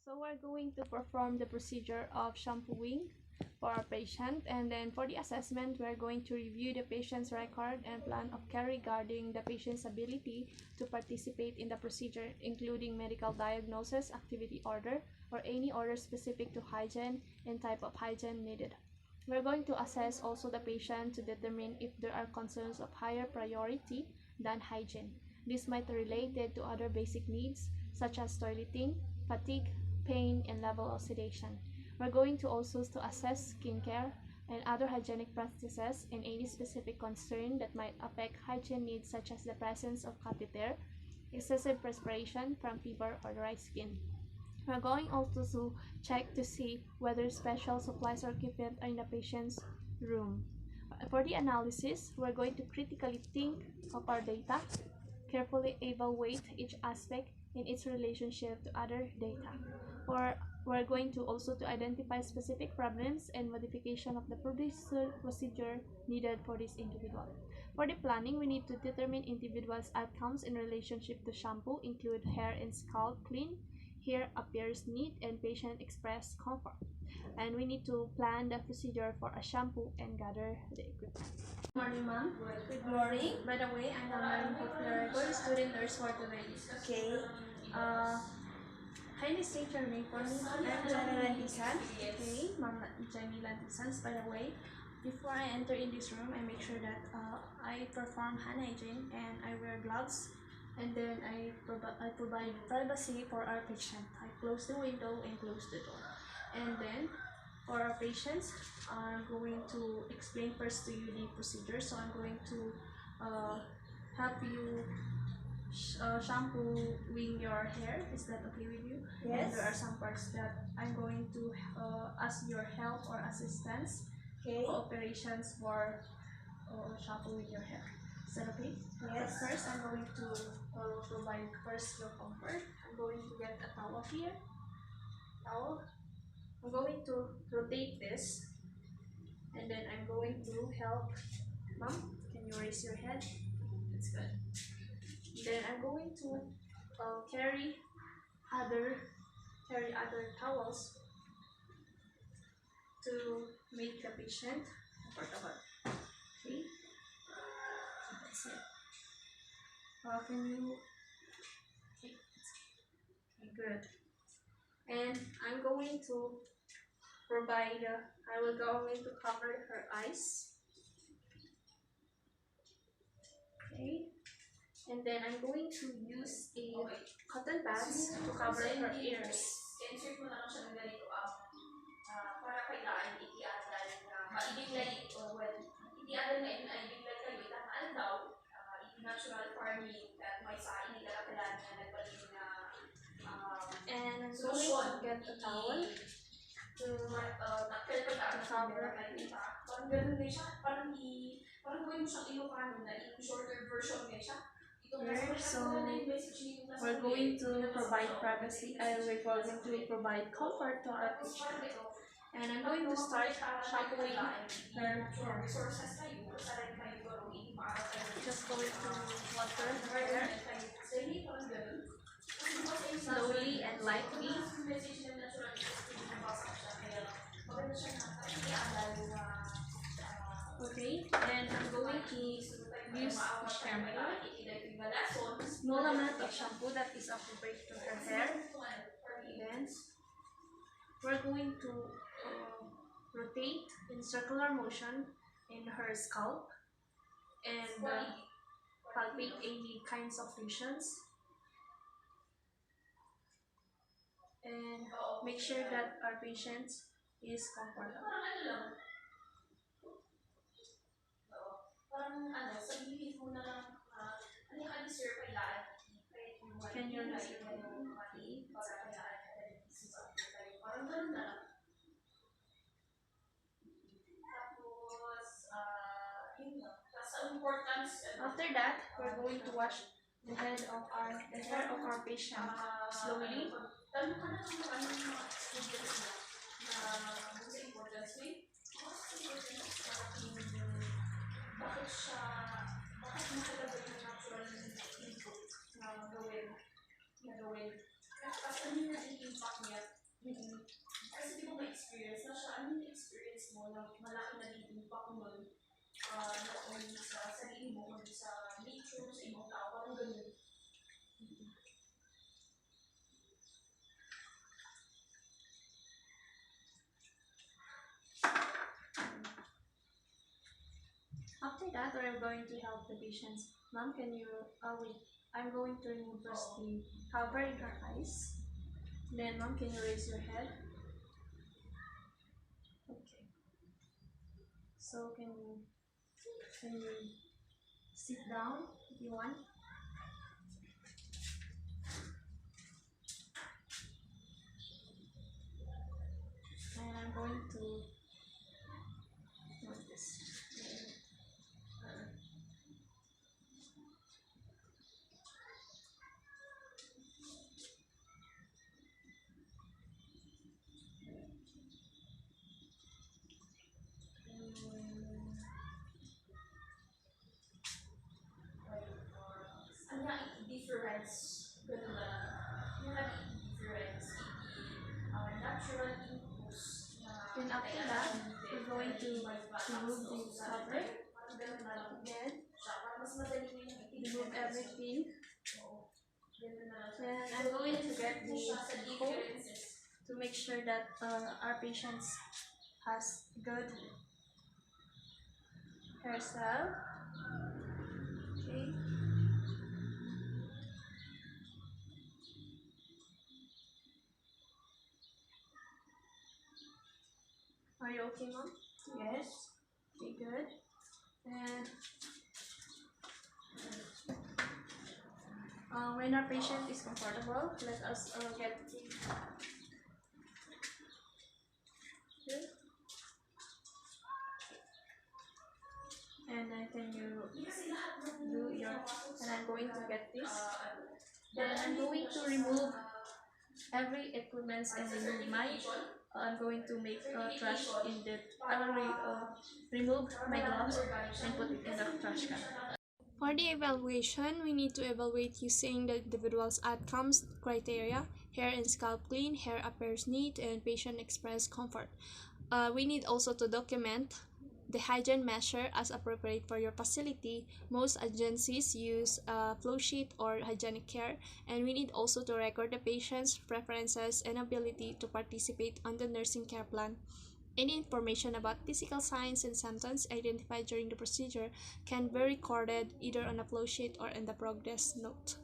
So we're going to perform the procedure of shampooing for our patient, and then for the assessment we're going to review the patient's record and plan of care regarding the patient's ability to participate in the procedure, including medical diagnosis, activity order, or any order specific to hygiene and type of hygiene needed. We're going to assess also the patient to determine if there are concerns of higher priority than hygiene. This might be related to other basic needs such as toileting, fatigue, pain, and level of sedation. We're going to also assess skincare and other hygienic practices and any specific concern that might affect hygiene needs such as the presence of catheter, excessive perspiration from fever, or dry skin. We're going also to check to see whether special supplies or equipment are in the patient's room. For the analysis, we're going to critically think of our data, carefully evaluate each aspect in its relationship to other data. Or we're going to also to identify specific problems and modification of the procedure needed for this individual. For the planning, we need to determine individual's outcomes in relationship to shampoo, include hair and scalp clean, hair appears neat, and patient express comfort. And we need to plan the procedure for a shampoo and gather the equipment. Good morning, ma'am. Good morning. By the way, I'm Ma'am Hofler, good student nurse for today. Okay. Kindly state your name for me. I'm Janela Disan. Okay, Ma'am Jamila Dixons. By the way, before I enter in this room, I make sure that I perform hand hygiene and I wear gloves. And then I provide privacy for our patient. I close the window and close the door. And then for our patients, I'm going to explain first to you the procedure. So I'm going to help you shampooing your hair. Is that okay with you? Yes. And there are some parts that I'm going to ask your help or assistance, Okay. cooperations for shampooing your hair. Is that okay? Yes. But first, I'm going to provide first your comfort. I'm going to get a towel here. Towel. I'm going to rotate this, and then I'm going to help. Mom, can you raise your head? That's good. Then I'm going to carry other towels to make the patient comfortable. Okay. That's it. Can you? Okay, good. And I'm going to provide. Going to cover her eyes. Okay. And then I'm going to use a cotton pads to cover her ears. Insert mo na lang siya ng ganito para kailangan itiadan na maibiglay o well, itiadan na ipiglay kayo tamaan daw natural farming that may sa inilakalan na nagbalin na and I'm going to get a towel to cover her ears. Parang ganun din siya, parang gawin mo siyang Ilocano na shorter version din siya. So we're going to provide privacy. We're going to provide comfort to our patient. And I'm going to start shampooing her hair. Just going to water her hair slowly and lightly. Okay, and I'm going to use shampoo, small amount of shampoo that is appropriate to her hair. Then we're going to rotate in circular motion in her scalp and palpate any kinds of lesions and make sure that our patient is comfortable. Can you raise your hand? After that, we're going to wash the hair of our patient slowly. Bakit mahalaga yung natural input na gawin? Kasi ano yung impact niya Mm-mm. Kasi di ko ma-experience na siya. Ano yung experience mo na malaki na din impact mo nun? Not only sa sarili mo, kundi sa nature, sa ibang tao, parang ganun. After that, we're going to help the patients. Ma'am, can you, wait, I'm going to remove first the covering her eyes. Then, ma'am, can you raise your head? Okay. So, can you sit down if you want? And I'm going to note this. Ano difference? Ganun ba? Yung difference, natural impulse na Then after that, we're going to remove the cover. Then, mas madali na yung remove everything. Then I'm going to get the comb to make sure that our patients has good hair cell. Okay. Are you okay, mom? Yes. Okay, good. And when our patient is comfortable, let us get the good. And then can you do your, and I'm going to get this. Then I'm going to remove every equipment and remove my, I'm going to make trash in the, I will remove my gloves and put it in the trash can. For the evaluation, we need to evaluate using the individual's outcomes criteria: hair and scalp clean, hair appears neat, and patient express comfort. We need also to document the hygiene measure as appropriate for your facility. Most agencies use a flow sheet or hygienic care, and we need also to record the patient's preferences and ability to participate on the nursing care plan. Any information about physical signs and symptoms identified during the procedure can be recorded either on a flow sheet or in the progress note.